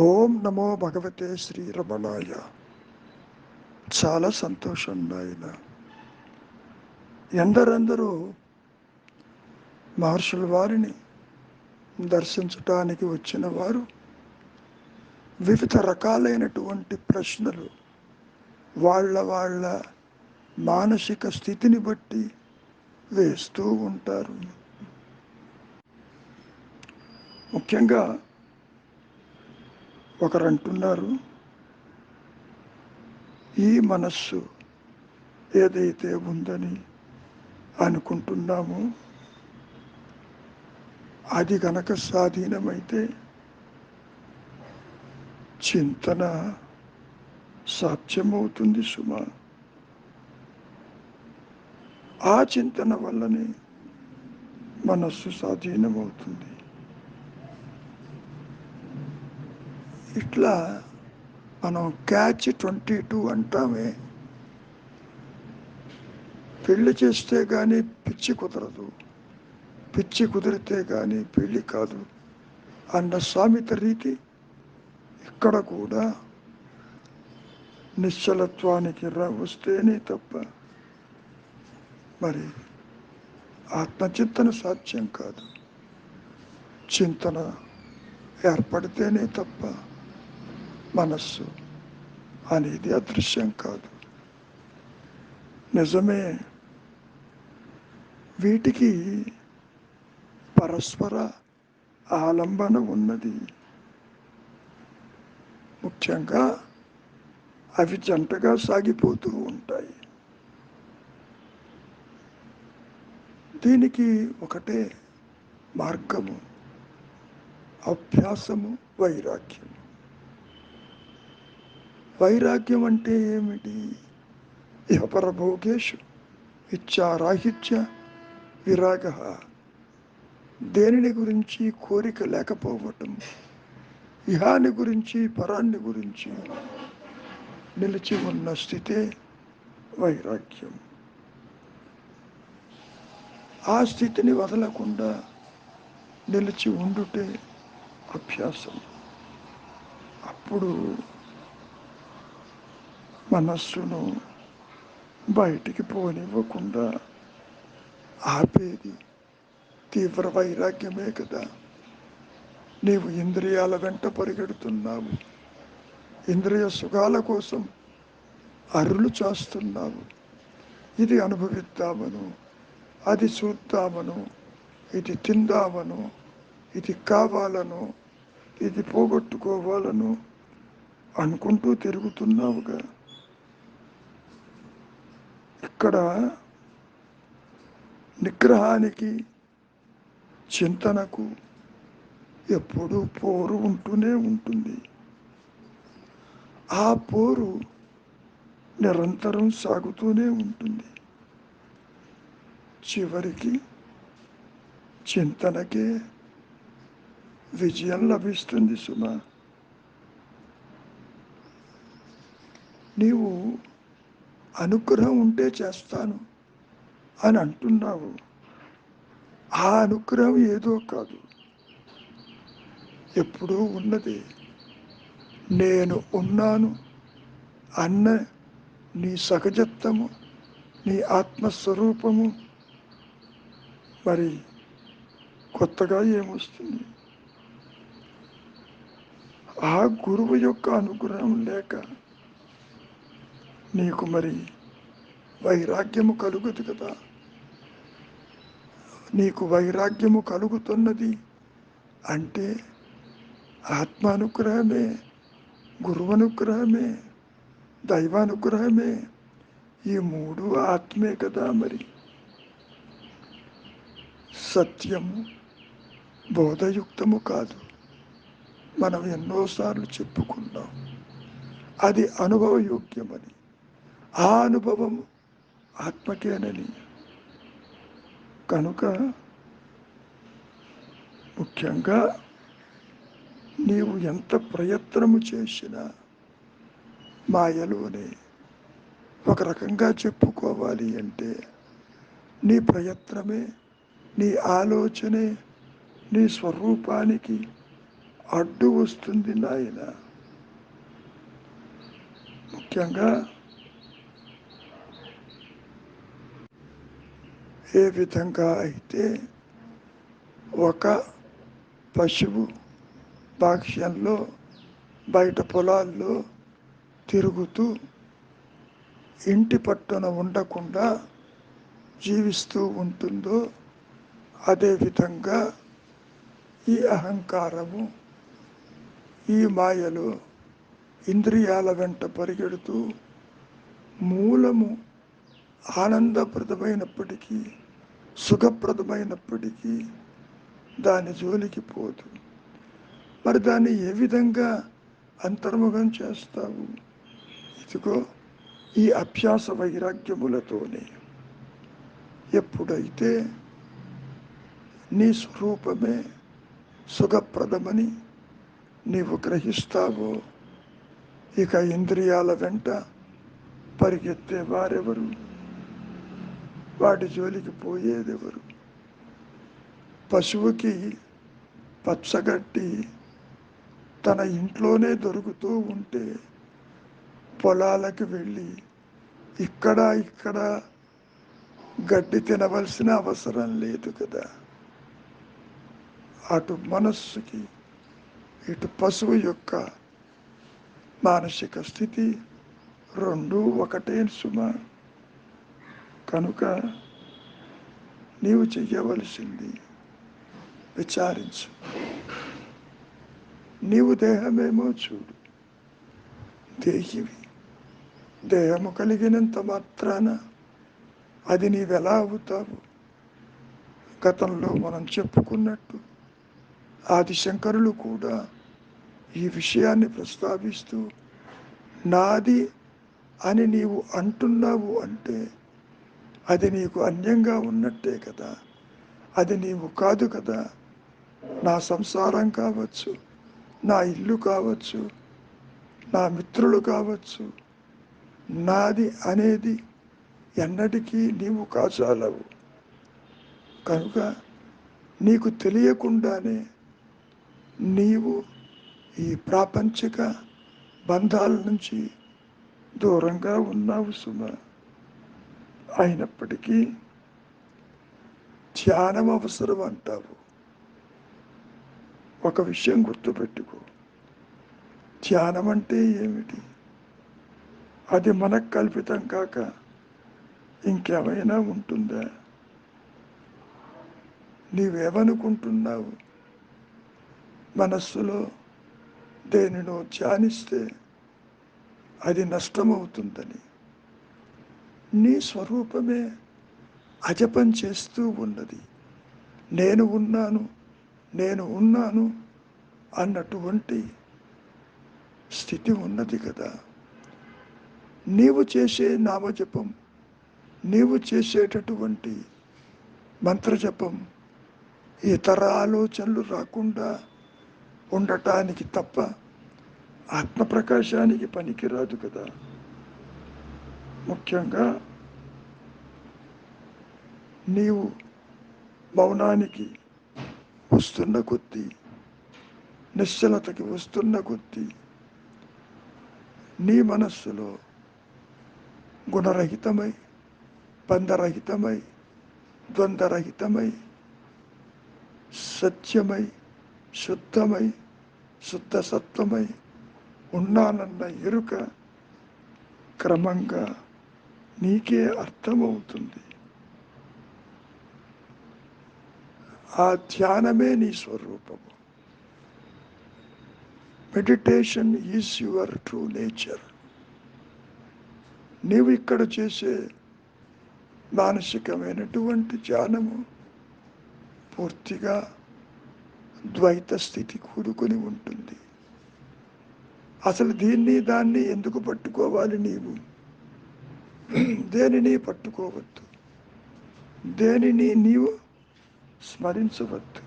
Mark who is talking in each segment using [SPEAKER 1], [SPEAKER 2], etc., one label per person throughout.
[SPEAKER 1] ఓం నమో భగవతే శ్రీరమణాయ. చాలా సంతోషం నాయన. ఎందరెందరో మహర్షుల వారిని దర్శించటానికి వచ్చిన వారు వివిధ రకాలైనటువంటి ప్రశ్నలు వాళ్ళ మానసిక స్థితిని బట్టి వేస్తూ ఉంటారు. ముఖ్యంగా ఒకరంటున్నారు, ఈ మనస్సు ఏదైతే ఉందని అనుకుంటున్నామో అది గనక స్వాధీనమైతే చింతన సాధ్యమవుతుంది సుమా. ఆ చింతన వల్లనే మనస్సు స్వాధీనమవుతుంది. ఇట్లా మనం క్యాచ్ 22 అంటామే. పెళ్లి చేస్తే కానీ పిచ్చి కుదరదు, పిచ్చి కుదిరితే కానీ పెళ్లి కాదు అన్న సామెత రీతి ఇక్కడ కూడా నిశ్చలత్వానికి వస్తేనే తప్ప మరి ఆత్మచింతన సాధ్యం కాదు. చింతన ఏర్పడితేనే తప్ప మనస్సు అనేది అదృశ్యం కాదు. నిజమే, వీటికి పరస్పర ఆలంబన ఉన్నది. ముఖ్యంగా అవి జంటగా సాగిపోతూ ఉంటాయి. దీనికి ఒకటే మార్గము, అభ్యాసము, వైరాగ్యము. వైరాగ్యం అంటే ఏమిటి? ఇహపరభోగేషు ఇచ్ఛారాహిత్య విరాగ. దేనిని గురించి కోరిక లేకపోవటం, ఇహాన్ని గురించి పరాన్ని గురించి నిలిచి ఉన్న స్థితే వైరాగ్యం. ఆ స్థితిని వదలకుండా నిలిచి ఉండుటే అభ్యాసం. అప్పుడు మనస్సును బయటికి పోనివ్వకుండా ఆపేది తీవ్ర వైరాగ్యమే కదా. నీవు ఇంద్రియాల వెంట పరిగెడుతున్నావు, ఇంద్రియ సుఖాల కోసం అరులు చేస్తున్నావు. ఇది అనుభవిద్దామను, అది చూద్దామను, ఇది తిందామను, ఇది కావాలను, ఇది పోగొట్టుకోవాలను అనుకుంటూ తిరుగుతున్నావుగా. ఇక్కడ నిగ్రహానికి, చింతనకు ఎప్పుడూ పోరు ఉంటూనే ఉంటుంది. ఆ పోరు నిరంతరం సాగుతూనే ఉంటుంది. చివరికి చింతనకే విజయం లభిస్తుంది సుమా. నీవు అనుగ్రహం ఉంటే చేస్తాను అని అంటున్నావు. ఆ అనుగ్రహం ఏదో కాదు, ఎప్పుడూ ఉన్నది. నేను ఉన్నాను అన్న నీ సహజత్వము, నీ ఆత్మస్వరూపము మరి కొత్తగా ఏమొస్తుంది? ఆ గురువు యొక్క అనుగ్రహం లేక నీకు మరి వైరాగ్యము కలుగుతుంది కదా. నీకు వైరాగ్యము కలుగుతున్నది అంటే ఆత్మానుగ్రహమే, గురువనుగ్రహమే, దైవానుగ్రహమే. ఈ మూడు ఆత్మే కదా. మరి సత్యము బోధయుక్తము కాదు. మనం ఎన్నోసార్లు చెప్పుకున్నాం అది అనుభవయోగ్యమని. ఆ అనుభవము ఆత్మకేనని. కనుక ముఖ్యంగా నీవు ఎంత ప్రయత్నము చేసినా మాయలోనే. ఒక రకంగా చెప్పుకోవాలి అంటే నీ ప్రయత్నమే, నీ ఆలోచనే నీ స్వరూపానికి అడ్డు వస్తుంది నాయన. ముఖ్యంగా ఏ విధంగా అయితే ఒక పశువు భాగ్యంలో బయట పొలాల్లో తిరుగుతూ ఇంటి పట్టున ఉండకుండా జీవిస్తూ ఉంటుందో, అదేవిధంగా ఈ అహంకారము, ఈ మాయలో ఇంద్రియాల వెంట పరిగెడుతూ మూలము ఆనందప్రదమైనప్పటికీ, సుఖప్రదమైనప్పటికీ దాని జోలికి పోదు. మరి దాన్ని ఏ విధంగా అంతర్ముఖం చేస్తావు? ఇదిగో ఈ అభ్యాస వైరాగ్యములతోనే. ఎప్పుడైతే నీ స్వరూపమే సుఖప్రదమని నీవు గ్రహిస్తావో, ఇక ఇంద్రియాల వెంట పరిగెత్తే వారెవరు? వాటి జోలికి పోయేదెవరు? పశువుకి పచ్చగడ్డి తన ఇంట్లోనే దొరుకుతూ ఉంటే పొలాలకు వెళ్ళి ఇక్కడ గడ్డి తినవలసిన అవసరం లేదు కదా. అటు మనస్సుకి ఇటు పశువు యొక్క మానసిక స్థితి రెండూ ఒకటే సుమా. కనుక నీవు చెయ్యవలసింది విచారించు. నీవు దేహమేమో చూడు, దేహివి. దేహము కలిగినంత మాత్రాన అది నీవెలా అవుతావు? గతంలో మనం చెప్పుకున్నట్టు ఆదిశంకరులు కూడా ఈ విషయాన్ని ప్రస్తావిస్తూ, నాది అని నీవు అంటున్నావు అంటే అది నీకు అన్యంగా ఉన్నట్టే కదా, అది నీవు కాదు కదా. నా సంసారం కావచ్చు, నా ఇల్లు కావచ్చు, నా మిత్రులు కావచ్చు, నాది అనేది ఎన్నటికీ నీవు కాచాలవు. కనుక నీకు తెలియకుండానే నీవు ఈ ప్రాపంచిక బంధాల నుంచి దూరంగా ఉన్నావు సుమా. అయినప్పటికీ ధ్యానం అవసరం అంటావు. ఒక విషయం గుర్తుపెట్టుకో, ధ్యానం అంటే ఏమిటి? అది మనకు కల్పితం కాక ఇంకేమైనా ఉంటుందా? నీవేమనుకుంటున్నావు? మనస్సులో దేనినో ధ్యానిస్తే అది నష్టమవుతుందని. నీ స్వరూపమే అజపం చేస్తూ ఉన్నది. నేను ఉన్నాను అన్నటువంటి స్థితి ఉన్నది కదా. నీవు చేసే నామజపం, నీవు చేసేటటువంటి మంత్రజపం ఇతర ఆలోచనలు రాకుండా ఉండటానికి తప్ప ఆత్మప్రకాశానికి పనికిరాదు కదా. ముఖ్యంగా నీవు మౌనానికి వస్తున్న కొద్దీ, నిశ్చలతకి వస్తున్న కొద్దీ నీ మనస్సులో గుణరహితమై, బంధరహితమై, ద్వంద్వరహితమై, సత్యమై, శుద్ధమై, శుద్ధ సత్వమై ఉన్నానన్న ఎరుక క్రమంగా నీకే అర్థమవుతుంది. ఆ ధ్యానమే నీ స్వరూపము. Meditation is your true nature. నీవు ఇక్కడ చేసే మానసికమైనటువంటి ధ్యానము పూర్తిగా ద్వైత స్థితి కూడుకొని ఉంటుంది. అసలు దాన్ని ఎందుకు పట్టుకోవాలి? నీవు దేనిని పట్టుకోవద్దు, దేనిని నీవు స్మరించవద్దు.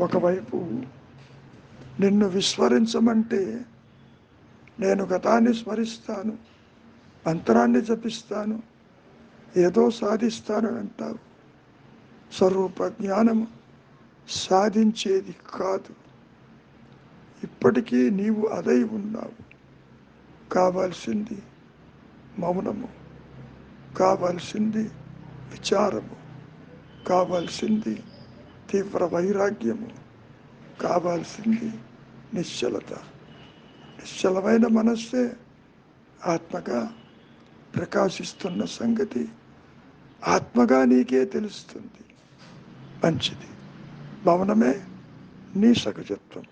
[SPEAKER 1] ఒకవైపు నిన్ను విస్మరించమంటే నేను గతాన్ని స్మరిస్తాను, మంత్రాన్ని జపిస్తాను, ఏదో సాధిస్తాను అంటావు. స్వరూప జ్ఞానము సాధించేది కాదు, ఇప్పటికీ నీవు అదై ఉన్నావు. కావాల్సింది మౌనము, కావాల్సింది విచారము, కావాల్సింది తీవ్ర వైరాగ్యము, కావాల్సింది నిశ్చలత. నిశ్చలమైన మనస్సే ఆత్మగా ప్రకాశిస్తున్న సంగతి ఆత్మగా నీకే తెలుస్తుంది. మంచిది. మౌనమే నీ సహజత్వం.